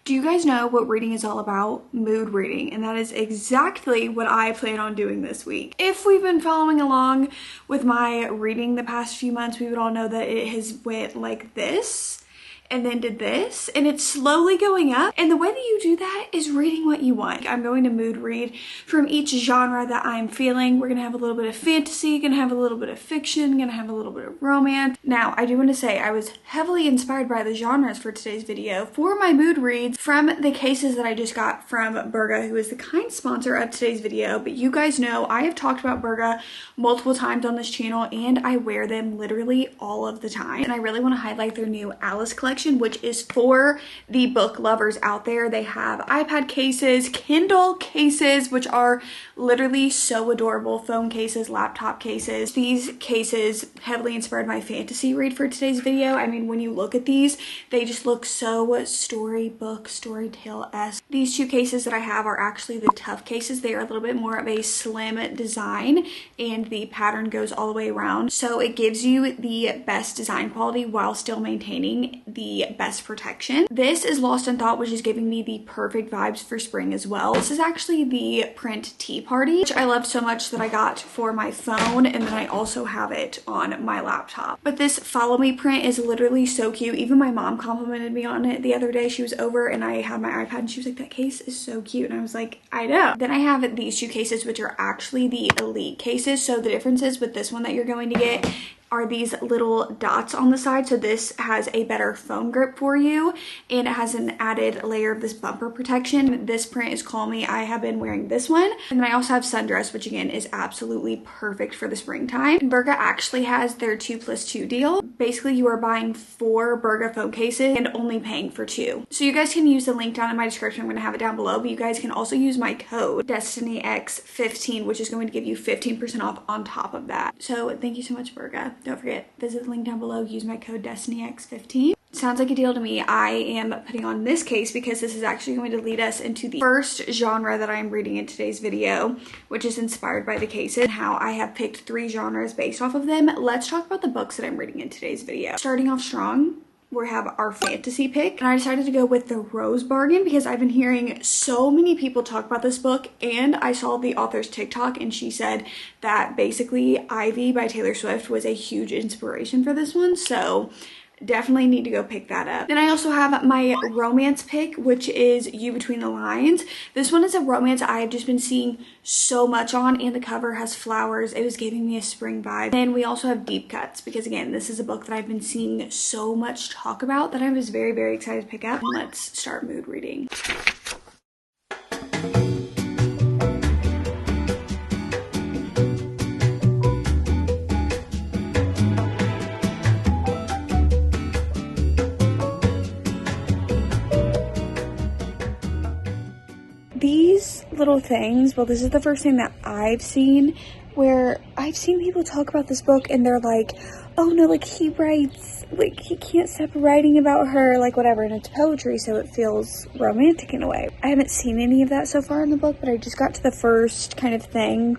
Do you guys know what reading is all about? Mood reading. And that is exactly what I plan on doing this week. If we've been following along with my reading the past few months, we would all know that it has went like this and then did this, and it's slowly going up. And the way that you do that is reading what you want. I'm going to mood read from each genre that I'm feeling. We're gonna have a little bit of fantasy, gonna have a little bit of fiction, gonna have a little bit of romance. Now, I do want to say I was heavily inspired by the genres for today's video for my mood reads from the cases that I just got from Burga, who is the kind sponsor of today's video. But you guys know I have talked about Burga multiple times on this channel, and I wear them literally all of the time. And I really want to highlight their new Alice collection, which is for the book lovers out there. They have iPad cases, Kindle cases, which are literally so adorable, phone cases, laptop cases. These cases heavily inspired my fantasy read for today's video. I mean, when you look at these, they just look so storybook, storytale-esque. These two cases that I have are actually the tough cases. They are a little bit more of a slim design, and the pattern goes all the way around. So it gives you the best design quality while still maintaining the best protection. This is Lost in Thought, which is giving me the perfect vibes for spring as well. This is actually the print Tea Party, which I love so much that I got for my phone, and then I also have it on my laptop. But this Follow Me print is literally so cute. Even my mom complimented me on it the other day. She was over and I had my iPad and she was like, that case is so cute. And I was like, I know. Then I have these two cases, which are actually the Elite cases. So the differences with this one that you're going to get are these little dots on the side. So this has a better foam grip for you, and it has an added layer of this bumper protection. This print is Call Me. I have been wearing this one. And then I also have Sundress, which again is absolutely perfect for the springtime. And Burga actually has their 2+2 deal. Basically, you are buying 4 Burga phone cases and only paying for 2. So you guys can use the link down in my description. I'm gonna have it down below, but you guys can also use my code DestinyX15, which is going to give you 15% off on top of that. So thank you so much, Burga. Don't forget, visit the link down below, use my code DestinyX15. Sounds like a deal to me. I am putting on this case because this is actually going to lead us into the first genre that I'm reading in today's video, which is inspired by the cases and how I have picked 3 genres based off of them. Let's talk about the books that I'm reading in today's video. Starting off strong, we have our fantasy pick, and I decided to go with The Rose Bargain because I've been hearing so many people talk about this book, and I saw the author's TikTok and she said that basically Ivy by Taylor Swift was a huge inspiration for this one, so definitely need to go pick that up. Then I also have my romance pick, which is You Between the Lines. This one is a romance I have just been seeing so much on, and the cover has flowers. It was giving me a spring vibe. And we also have Deep Cuts because again, this is a book that I've been seeing so much talk about that I was very, very excited to pick up. Let's start mood reading. These little things, well, this is the first thing that I've seen where I've seen people talk about this book and they're like, oh no, like he writes, like he can't stop writing about her, like whatever, and it's poetry, so it feels romantic in a way. I haven't seen any of that so far in the book, but I just got to the first kind of thing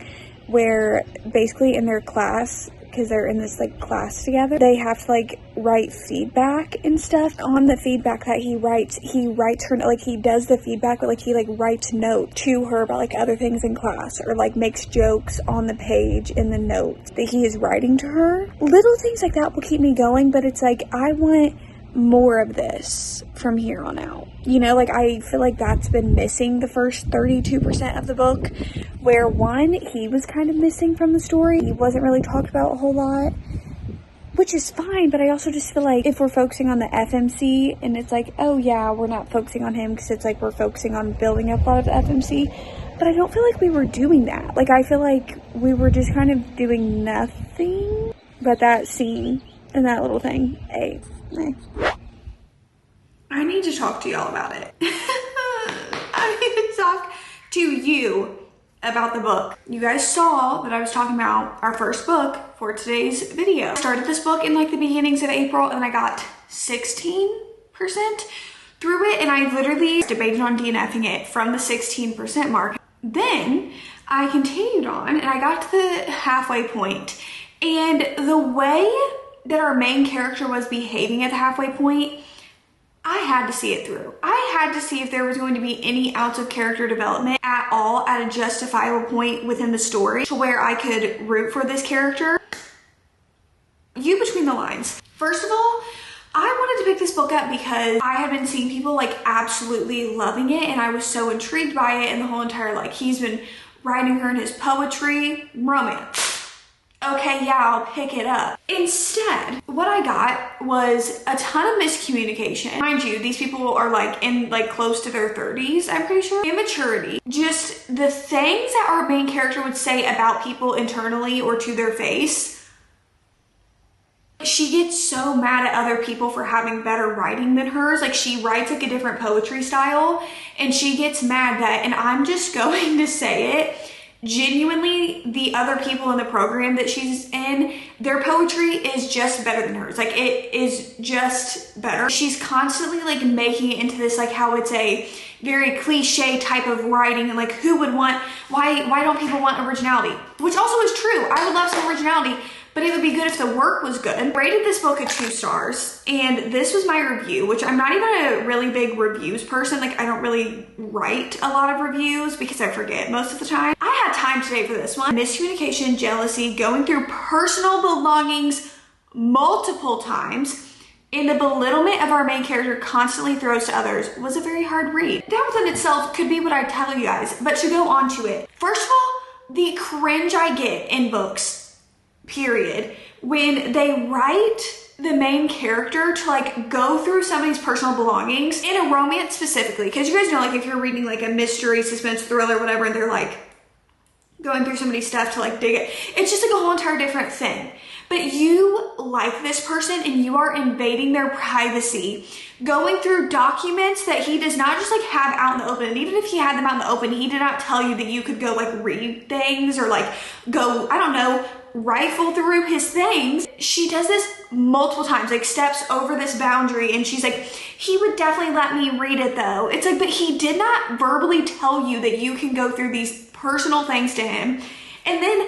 where basically in their class, because they're in this like class together, they have to like write feedback and stuff. On the feedback that he writes her, like he does the feedback, but like he like writes note to her about like other things in class, or like makes jokes on the page in the notes that he is writing to her. Little things like that will keep me going, but it's like I want more of this from here on out. You know, like I feel like that's been missing the first 32% of the book, where one, he was kind of missing from the story. He wasn't really talked about a whole lot, which is fine, but I also just feel like if we're focusing on the FMC and it's like, oh yeah, we're not focusing on him because it's like we're focusing on building up a lot of the FMC, but I don't feel like we were doing that. Like I feel like we were just kind of doing nothing but that scene and that little thing. I need to talk to y'all about it. I need to talk to you about the book. You guys saw that I was talking about our first book for today's video. I started this book in like the beginnings of April and I got 16% through it, and I literally debated on DNFing it from the 16% mark. Then I continued on and I got to the halfway point, and the way that our main character was behaving at the halfway point, I had to see it through. I had to see if there was going to be any ounce of character development at all at a justifiable point within the story to where I could root for this character. You between the lines. First of all, I wanted to pick this book up because I had been seeing people like absolutely loving it, and I was so intrigued by it, and the whole entire like he's been writing her in his poetry, romance. Okay, yeah, I'll pick it up. Instead, what I got was a ton of miscommunication. Mind you, these people are like in like close to their 30s, I'm pretty sure. Immaturity. Just the things that our main character would say about people internally or to their face. She gets so mad at other people for having better writing than hers. Like she writes like a different poetry style, and she gets mad that, and I'm just going to say it, genuinely the other people in the program that she's in, their poetry is just better than hers. Like it is just better. She's constantly like making it into this like how it's a very cliche type of writing, and like who would want, why don't people want originality? Which also is true. I would love some originality, but it would be good if the work was good. I rated this book a 2 stars, and this was my review, which I'm not even a really big reviews person. Like I don't really write a lot of reviews because I forget most of the time. I had time today for this one. Miscommunication, jealousy, going through personal belongings multiple times, and the belittlement of our main character constantly throws to others was a very hard read. That within itself could be what I tell you guys, but to go on to it. First of all, the cringe I get in books, period, when they write the main character to like go through somebody's personal belongings in a romance specifically, because you guys know like if you're reading like a mystery, suspense, thriller, whatever, and they're like going through somebody's stuff to like dig it, it's just like a whole entire different thing. But you like this person and you are invading their privacy, going through documents that he does not just like have out in the open. And even if he had them out in the open, he did not tell you that you could go like read things or like go, I don't know, rifle through his things. She does this multiple times, like steps over this boundary, and she's like, he would definitely let me read it though. It's like, but he did not verbally tell you that you can go through these personal things to him. And then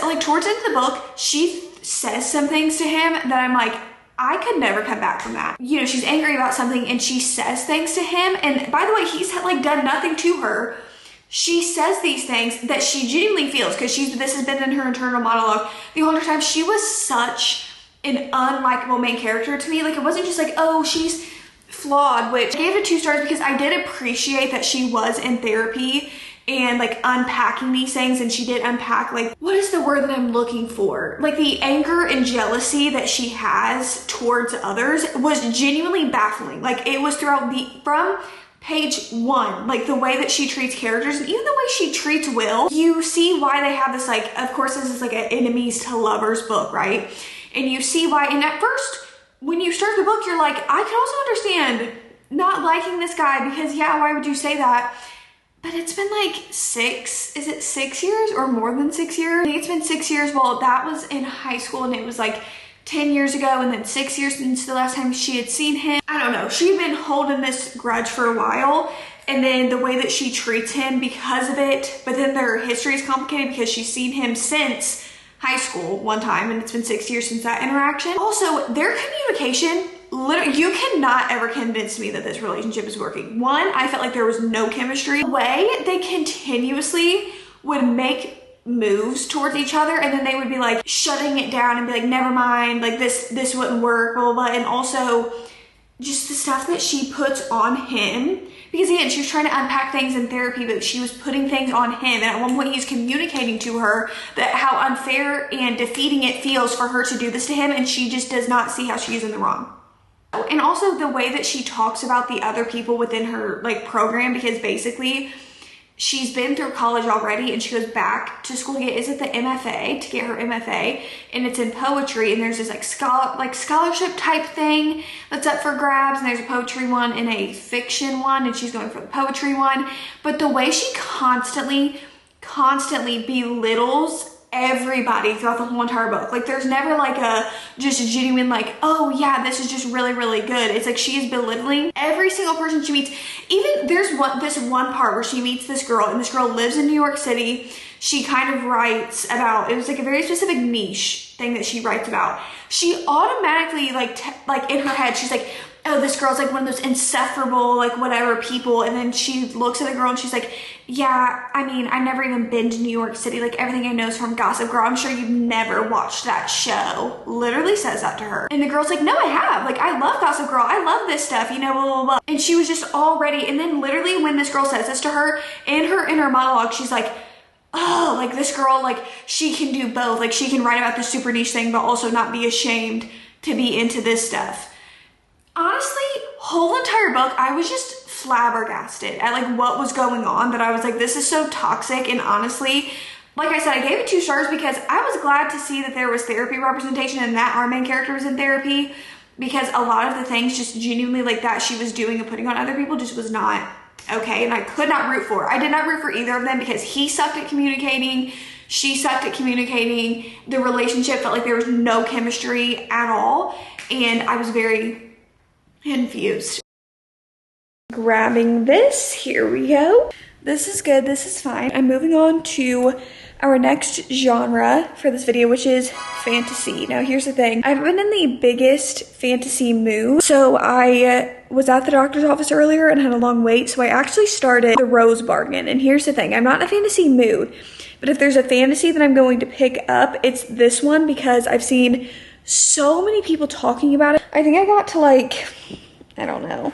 like towards the end of the book, she says some things to him that I'm like, I could never come back from that. You know, she's angry about something and she says things to him. And by the way, he's like done nothing to her. She says these things that she genuinely feels, because this has been in her internal monologue the whole time. She was such an unlikable main character to me. Like it wasn't just like, oh, she's flawed, which I gave it 2 stars because I did appreciate that she was in therapy and like unpacking these things, and she did unpack like, what is the word that I'm looking for? Like the anger and jealousy that she has towards others was genuinely baffling. Like it was throughout from page 1, like the way that she treats characters, and even the way she treats Will, you see why they have this, like, of course this is like an enemies to lovers book, right? And you see why, and at first when you start the book, you're like, I can also understand not liking this guy, because yeah, why would you say that? But it's been like 6 years or more than 6 years? I think it's been 6 years. Well, that was in high school, and it was like 10 years ago, and then 6 years since the last time she had seen him. I don't know. She'd been holding this grudge for a while, and then the way that she treats him because of it, but then their history is complicated because she's seen him since high school one time, and it's been 6 years since that interaction. Also, their communication, literally, you cannot ever convince me that this relationship is working. One, I felt like there was no chemistry. The way they continuously would make moves towards each other, and then they would be like shutting it down and be like, never mind, like this wouldn't work, blah, blah, blah. And also just the stuff that she puts on him, because again, she was trying to unpack things in therapy, but she was putting things on him. And at one point he's communicating to her that how unfair and defeating it feels for her to do this to him, and she just does not see how she is in the wrong. And also the way that she talks about the other people within her like program, because basically she's been through college already and she goes back to school to get, is it the MFA, to get her MFA, and it's in poetry, and there's this like scholarship type thing that's up for grabs, and there's a poetry one and a fiction one, and she's going for the poetry one. But the way she constantly belittles everybody throughout the whole entire book, like there's never like a just genuine like, oh yeah, this is just really, really good. It's like she is belittling every single person she meets. Even there's this one part where she meets this girl, and this girl lives in New York City. She kind of writes about, it was like a very specific niche thing that she writes about. She automatically like in her head, she's like, oh, this girl's like one of those insufferable, like whatever people. And then she looks at the girl and she's like, yeah, I mean, I've never even been to New York City. Like everything I know is from Gossip Girl. I'm sure you've never watched that show. Literally says that to her. And the girl's like, no, I have. Like, I love Gossip Girl. I love this stuff, you know, blah, blah, blah. And she was just all ready. And then literally when this girl says this to her, in her inner monologue, she's like, oh, like this girl, like she can do both. Like she can write about this super niche thing, but also not be ashamed to be into this stuff. Honestly, whole entire book, I was just flabbergasted at like what was going on, that I was like, this is so toxic. And honestly, like I said, I gave it 2 stars because I was glad to see that there was therapy representation and that our main character was in therapy, because a lot of the things just genuinely like that she was doing and putting on other people just was not okay. And I could not root for her. I did not root for either of them because he sucked at communicating. She sucked at communicating. The relationship felt like there was no chemistry at all. And I was very confused. Grabbing this, here we go. This is good, this is fine. I'm moving on to our next genre for this video, which is fantasy. Now here's the thing, I've been in the biggest fantasy mood. So I was at the doctor's office earlier and had a long wait, so I actually started The Rose Bargain. And here's the thing, I'm not in a fantasy mood, but if there's a fantasy that I'm going to pick up, it's this one, because I've seen so many people talking about it. I think I got to like, I don't know,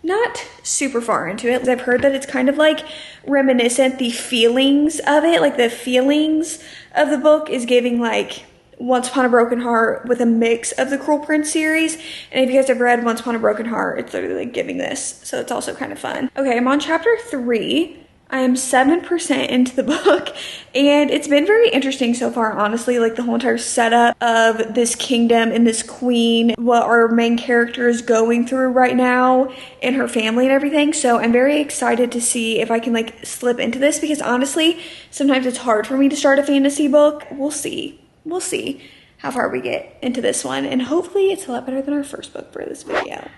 not super far into it. I've heard that it's kind of like reminiscent, the feelings of it, like the feelings of the book is giving like Once Upon a Broken Heart with a mix of the Cruel Prince series. And if you guys have read Once Upon a Broken Heart, it's literally like giving this. So it's also kind of fun. Okay, I'm on chapter 3. I am 7% into the book, and it's been very interesting so far, honestly, like the whole entire setup of this kingdom and this queen, what our main character is going through right now and her family and everything. So I'm very excited to see if I can like slip into this, because honestly, sometimes it's hard for me to start a fantasy book. We'll see. We'll see how far we get into this one, and hopefully it's a lot better than our first book for this video.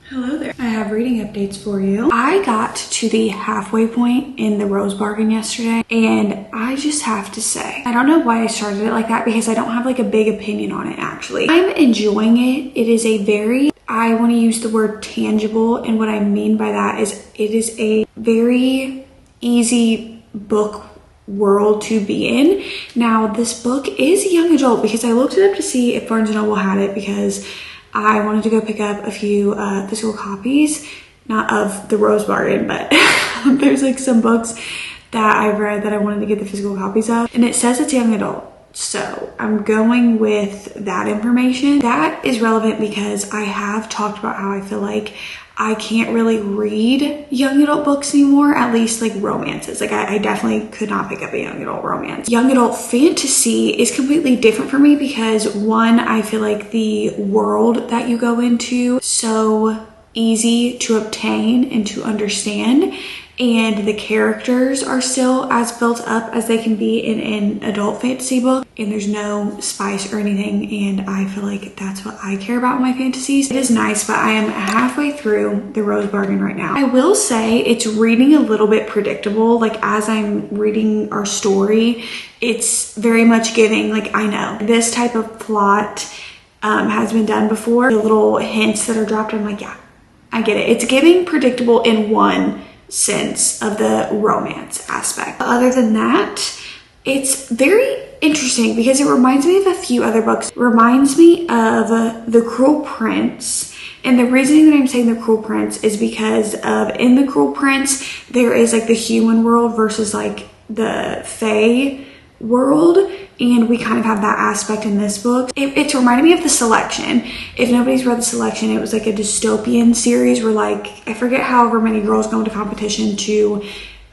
Hello there. I have reading updates for you. I got to the halfway point in The Rose Bargain yesterday, and I just have to say, I don't know why I started it like that, because I don't have like a big opinion on it actually. I'm enjoying it. It is a very, I want to use the word tangible, and what I mean by that is it is a very easy book world to be in. Now this book is young adult, because I looked it up to see if Barnes & Noble had it, because I wanted to go pick up a few physical copies, not of The Rose Bargain, but there's like some books that I've read that I wanted to get the physical copies of, and it says it's young adult. So I'm going with that information. That is relevant because I have talked about how I feel like I can't really read young adult books anymore, at least like romances. Like I definitely could not pick up a young adult romance. Young adult fantasy is completely different for me because one, I feel like the world that you go into so easy to obtain and to understand, and the characters are still as built up as they can be in an adult fantasy book, and there's no spice or anything, and I feel like that's what I care about in my fantasies. It is nice, but I am halfway through The Rose Bargain right now. I will say it's reading a little bit predictable. Like as I'm reading our story, it's very much giving, like, I know this type of plot has been done before. The little hints that are dropped, I'm like, yeah, I get it. It's giving predictable in one sense of the romance aspect. But other than that, it's very interesting because it reminds me of a few other books. It reminds me of The Cruel Prince. And the reasoning that I'm saying The Cruel Prince is because of, in The Cruel Prince, there is like the human world versus like the fae world, and we kind of have that aspect in this book. It's reminding me of The Selection. If nobody's read The Selection, it was like a dystopian series where like, I forget however many girls go into competition to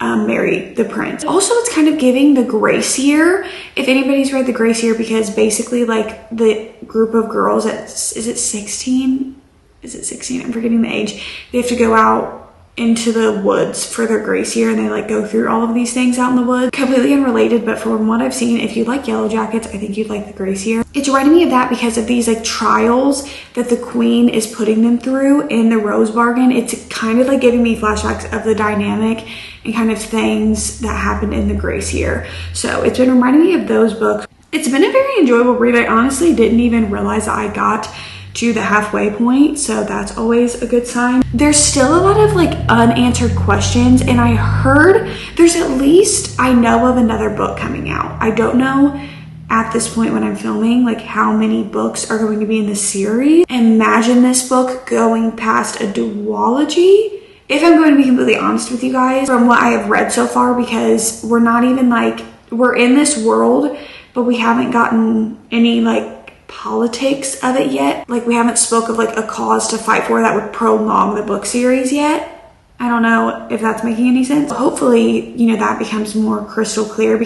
marry the prince. Also, it's kind of giving The Grace Year, if anybody's read The Grace Year, because basically like the group of girls at, is it 16? Is it 16? I'm forgetting the age. They have to go out into the woods for their grace year, and they like go through all of these things out in the woods. Completely unrelated, but from what I've seen, if you like Yellow Jackets, I think you'd like The Grace Year. It's reminding me of that because of these like trials that the queen is putting them through in The Rose Bargain. It's kind of like giving me flashbacks of the dynamic and kind of things that happened in The Grace Year. So it's been reminding me of those books. It's been a very enjoyable read. I honestly didn't even realize that I got to the halfway point, so that's always a good sign. There's still a lot of like unanswered questions, and I heard there's at least, I know of another book coming out. I don't know at this point when I'm filming like how many books are going to be in the series. Imagine this book going past a duology, if I'm going to be completely honest with you guys, from what I have read so far, because we're not even like, we're in this world, but we haven't gotten any like politics of it yet. Like we haven't spoke of like a cause to fight for that would prolong the book series yet. I don't know if that's making any sense. Hopefully, you know, that becomes more crystal clear.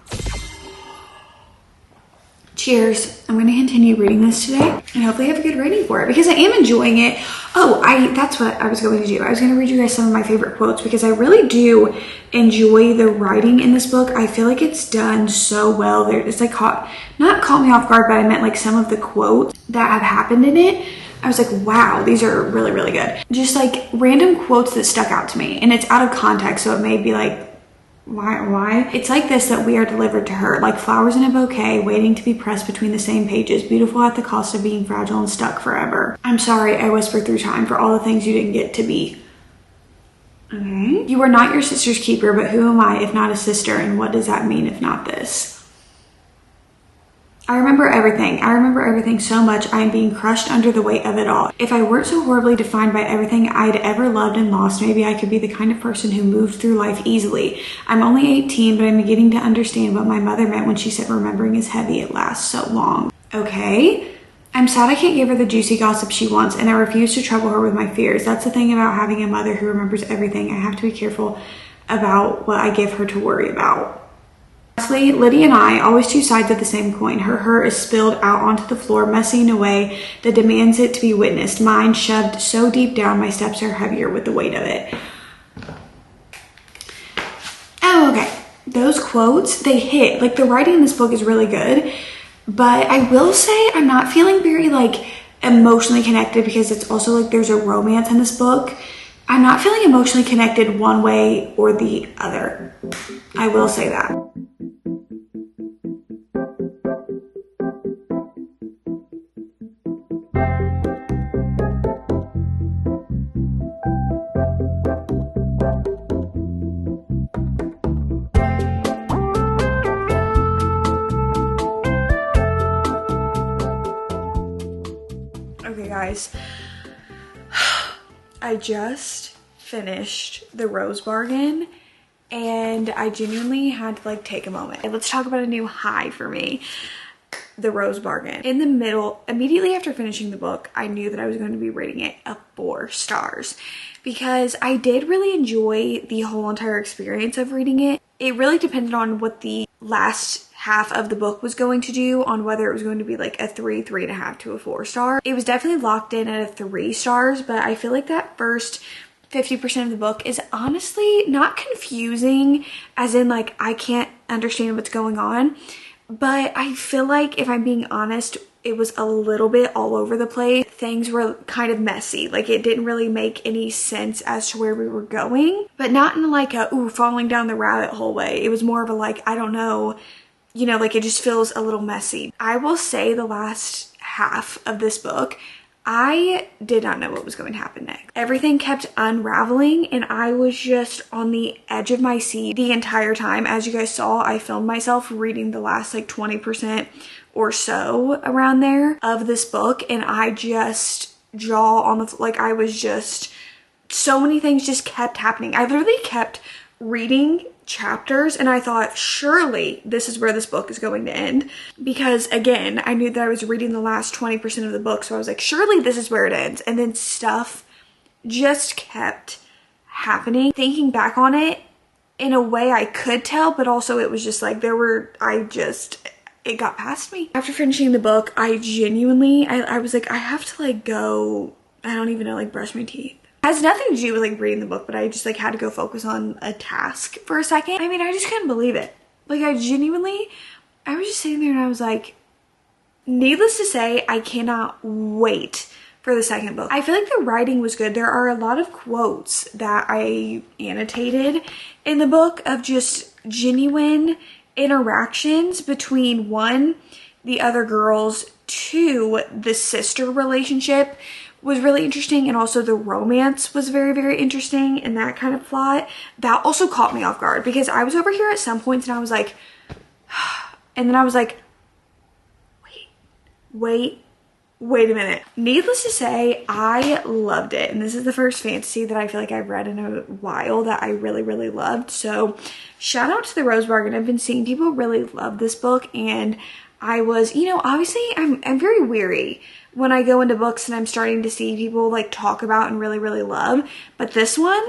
Cheers. I'm going to continue reading this today and hopefully have a good rating for it because I am enjoying it. Oh, that's what I was going to do. I was going to read you guys some of my favorite quotes because I really do enjoy the writing in this book. I feel like it's done so well. It's like not caught me off guard, but I meant like some of the quotes that have happened in it. I was like, wow, these are really, really good. Just like random quotes that stuck out to me, and it's out of context, so it may be like, why? It's like this that we are delivered to her, like flowers in a bouquet, waiting to be pressed between the same pages, beautiful at the cost of being fragile and stuck forever. I'm sorry, I whispered through time for all the things you didn't get to be. Okay. You are not your sister's keeper, but who am I if not a sister? And what does that mean if not this? I remember everything. I remember everything so much. I am being crushed under the weight of it all. If I weren't so horribly defined by everything I'd ever loved and lost, maybe I could be the kind of person who moved through life easily. I'm only 18, but I'm beginning to understand what my mother meant when she said remembering is heavy. It lasts so long. Okay. I'm sad I can't give her the juicy gossip she wants, and I refuse to trouble her with my fears. That's the thing about having a mother who remembers everything. I have to be careful about what I give her to worry about. Lastly, Lydia and I, always two sides of the same coin. Her hurt is spilled out onto the floor, messy in a way that demands it to be witnessed. Mine shoved so deep down, my steps are heavier with the weight of it. Oh, okay. Those quotes, they hit. Like the writing in this book is really good, but I will say I'm not feeling very like emotionally connected because it's also like there's a romance in this book. I'm not feeling emotionally connected one way or the other. I will say that. Okay, guys. I just finished The Rose Bargain and I genuinely had to like take a moment. Let's talk about a new high for me. The Rose Bargain. In the middle, immediately after finishing the book, I knew that I was going to be rating it a 4 stars because I did really enjoy the whole entire experience of reading it. It really depended on what the last half of the book was going to do, on whether it was going to be like a 3, 3.5 to a 4 star. It was definitely locked in at a 3 stars, but I feel like that first 50% of the book is honestly not confusing, as in like I can't understand what's going on, but I feel like if I'm being honest, it was a little bit all over the place. Things were kind of messy. Like it didn't really make any sense as to where we were going, but not in like a, ooh, falling down the rabbit hole way. It was more of a like, I don't know, you know, like it just feels a little messy. I will say the last half of this book, I did not know what was going to happen next. Everything kept unraveling and I was just on the edge of my seat the entire time. As you guys saw, I filmed myself reading the last like 20% or so around there of this book, and I just jaw on the, like I was just, so many things just kept happening. I literally kept reading chapters and I thought, surely this is where this book is going to end, because again, I knew that I was reading the last 20% of the book, so I was like, surely this is where it ends. And then stuff just kept happening. Thinking back on it, in a way I could tell, but also it was just like it got past me. After finishing the book, I genuinely, I was like, I have to like go, I don't even know, like brush my teeth. It has nothing to do with like reading the book, but I just like had to go focus on a task for a second. I mean, I just couldn't believe it. Like I was just sitting there and I was like, needless to say, I cannot wait for the second book. I feel like the writing was good. There are a lot of quotes that I annotated in the book of just genuine interactions between the other girls 2, the sister relationship was really interesting, and also the romance was very, very interesting in that kind of plot. That also caught me off guard because I was over here at some points and I was like, and then I was like, wait a minute. Needless to say, I loved it. And this is the first fantasy that I feel like I've read in a while that I really, really loved. So shout out to the Rose Bargain. I've been seeing people really love this book, and I was, you know, obviously I'm very weary when I go into books and I'm starting to see people like talk about and really, really love. But this one,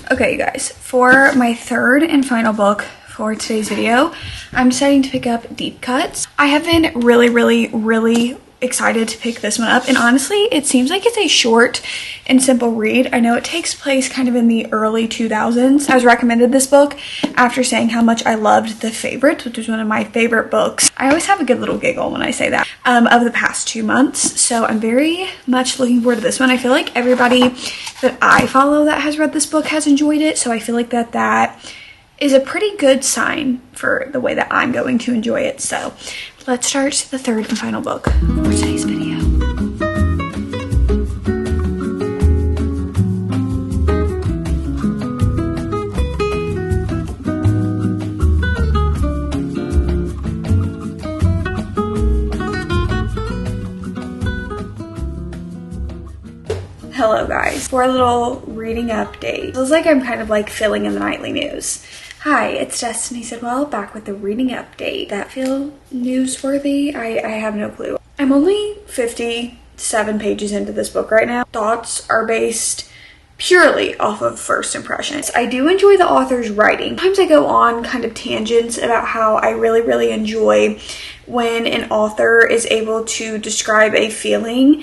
okay, you guys, for my third and final book for today's video, I'm deciding to pick up Deep Cuts. I have been really, really, really excited to pick this one up, and honestly, it seems like it's a short and simple read. I know it takes place kind of in the early 2000s. I was recommended this book after saying how much I loved The Favorite, which is one of my favorite books. I always have a good little giggle when I say that, of the past 2 months. So I'm very much looking forward to this one. I feel like everybody that I follow that has read this book has enjoyed it, so I feel like that is a pretty good sign for the way that I'm going to enjoy it. So let's start the third and final book for today's video. Hello guys, for a little reading update. It feels like I'm kind of like filling in the nightly news. Hi, it's Destiny Sidwell, back with the reading update. That feel newsworthy? I have no clue. I'm only 57 pages into this book right now. Thoughts are based purely off of first impressions. I do enjoy the author's writing. Sometimes I go on kind of tangents about how I really, really enjoy when an author is able to describe a feeling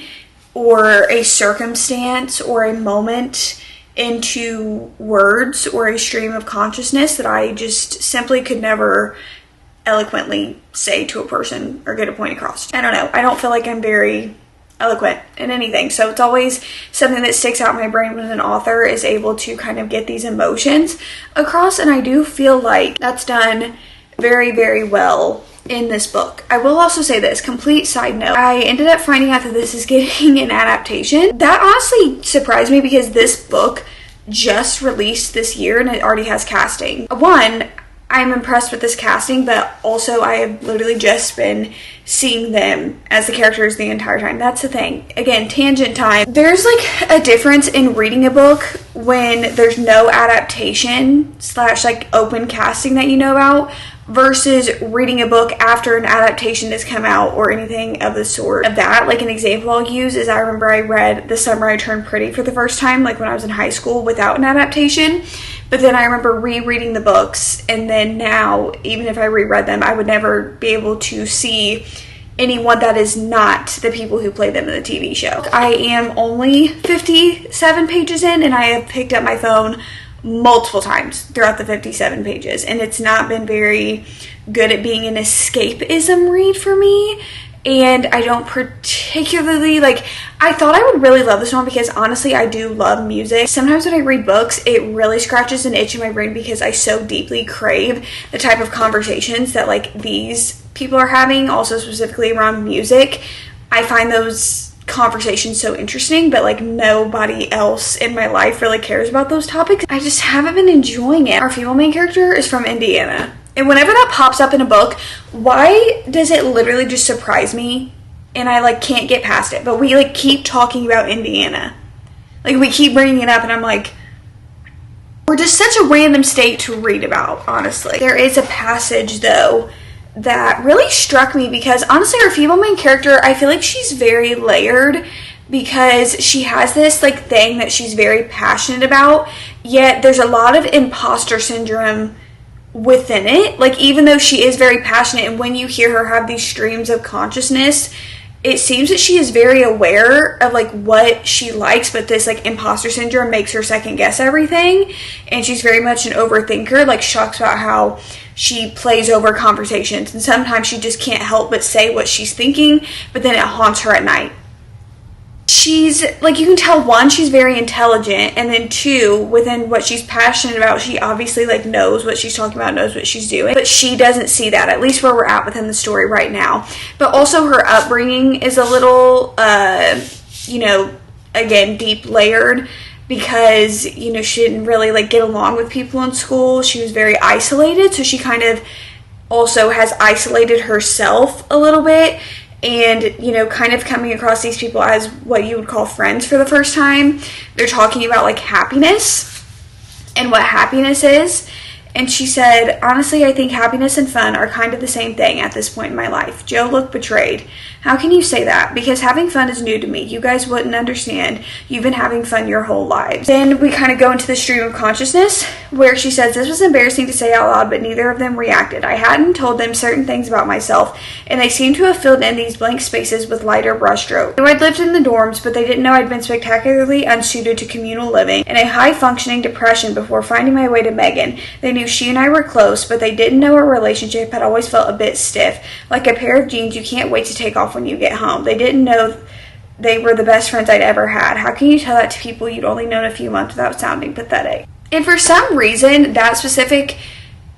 or a circumstance or a moment into words or a stream of consciousness that I just simply could never eloquently say to a person or get a point across. I don't know. I don't feel like I'm very eloquent in anything. So it's always something that sticks out in my brain when an author is able to kind of get these emotions across. And I do feel like that's done very, very well in this book. I will also say this, complete side note, I ended up finding out that this is getting an adaptation. That honestly surprised me because this book just released this year and it already has casting. One, I'm impressed with this casting, but also I have literally just been seeing them as the characters the entire time. That's the thing. Again, tangent time. There's like a difference in reading a book when there's no adaptation / like open casting that you know about versus reading a book after an adaptation has come out or anything of the sort of that. Like an example I'll use is I remember I read The Summer I Turned Pretty for the first time, like when I was in high school without an adaptation. But then I remember rereading the books, and then now, even if I reread them, I would never be able to see anyone that is not the people who play them in the TV show. I am only 57 pages in, and I have picked up my phone multiple times throughout the 57 pages, and it's not been very good at being an escapism read for me. And I don't particularly like, I thought I would really love this one because honestly I do love music. Sometimes when I read books, it really scratches an itch in my brain because I so deeply crave the type of conversations that like these people are having, also specifically around music. I find those conversations so interesting, but like nobody else in my life really cares about those topics. I just haven't been enjoying it. Our female main character is from Indiana, and whenever that pops up in a book, why does it literally just surprise me and I like can't get past it? But we like keep talking about Indiana, like we keep bringing it up, and I'm like, we're just such a random state to read about, honestly. There is a passage though that really struck me because honestly our female main character, I feel like she's very layered because she has this like thing that she's very passionate about, yet there's a lot of imposter syndrome within it. Like even though she is very passionate, and when you hear her have these streams of consciousness, it seems that she is very aware of like what she likes, but this like imposter syndrome makes her second guess everything, and she's very much an overthinker. Like she talks about how she plays over conversations, and sometimes she just can't help but say what she's thinking, but then it haunts her at night. she's like, you can tell, one, she's very intelligent, and then two, within what she's passionate about, she obviously like knows what she's talking about, knows what she's doing, but she doesn't see that, at least where we're at within the story right now. But also her upbringing is a little you know, again, deep layered, because, you know, she didn't really like get along with people in school. She was very isolated, so she kind of also has isolated herself a little bit, and, you know, kind of coming across these people as what you would call friends for the first time. They're talking about like happiness and what happiness is. And she said, honestly, I think happiness and fun are kind of the same thing at this point in my life. Joe looked betrayed. How can you say that? Because having fun is new to me. You guys wouldn't understand. You've been having fun your whole lives. Then we kind of go into the stream of consciousness, where she says, this was embarrassing to say out loud, but neither of them reacted. I hadn't told them certain things about myself, and they seemed to have filled in these blank spaces with lighter brushstrokes. I'd lived in the dorms, but they didn't know I'd been spectacularly unsuited to communal living and a high-functioning depression before finding my way to Megan. They knew she and I were close, but they didn't know our relationship had always felt a bit stiff, like a pair of jeans you can't wait to take off when you get home. They didn't know they were the best friends I'd ever had. How can you tell that to people you'd only known a few months without sounding pathetic? And for some reason, that specific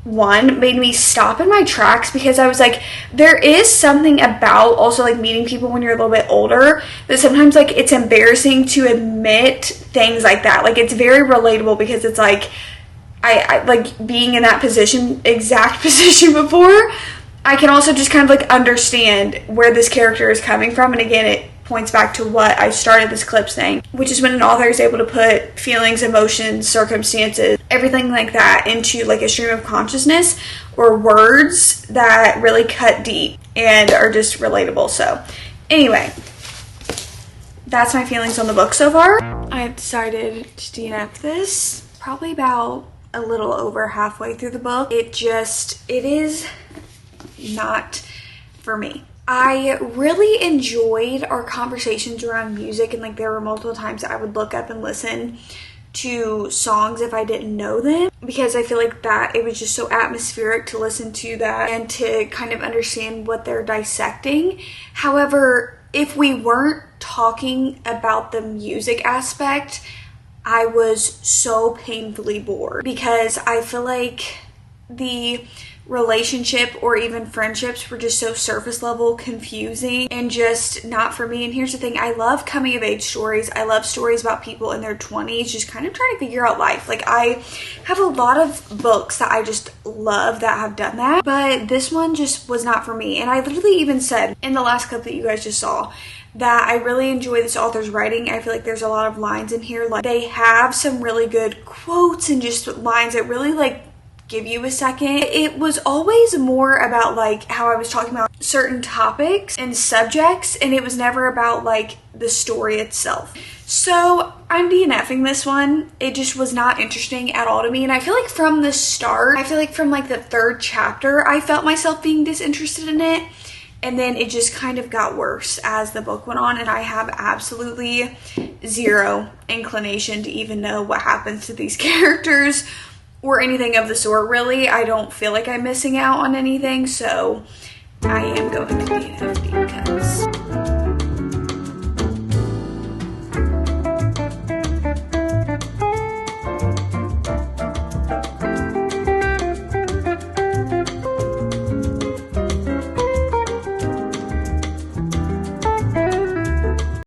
one made me stop in my tracks, because I was like, there is something about also like meeting people when you're a little bit older that sometimes like it's embarrassing to admit things like that. Like, it's very relatable, because it's like, I like being in that exact position before. I can also just kind of like understand where this character is coming from. And again, it points back to what I started this clip saying, which is when an author is able to put feelings, emotions, circumstances, everything like that into like a stream of consciousness, or words that really cut deep and are just relatable. So anyway, that's my feelings on the book so far. I've decided to DNF this probably about a little over halfway through the book. It is not for me. I really enjoyed our conversations around music, and like there were multiple times I would look up and listen to songs if I didn't know them, because I feel like that it was just so atmospheric to listen to that and to kind of understand what they're dissecting. However, if we weren't talking about the music aspect, I was so painfully bored, because I feel like the relationship or even friendships were just so surface level, confusing, and just not for me. And here's the thing, I love coming of age stories. I love stories about people in their 20s just kind of trying to figure out life. Like, I have a lot of books that I just love that have done that, but this one just was not for me. And I literally even said in the last clip that you guys just saw that I really enjoy this author's writing. I feel like there's a lot of lines in here, like they have some really good quotes and just lines that really like give you a second. It was always more about like how I was talking about certain topics and subjects, and it was never about like the story itself. So I'm DNFing this one. It just was not interesting at all to me. And I feel like from the start, I feel like from like the third chapter, I felt myself being disinterested in it. And then it just kind of got worse as the book went on, and I have absolutely zero inclination to even know what happens to these characters or anything of the sort, really. I don't feel like I'm missing out on anything, so I am going to DNF because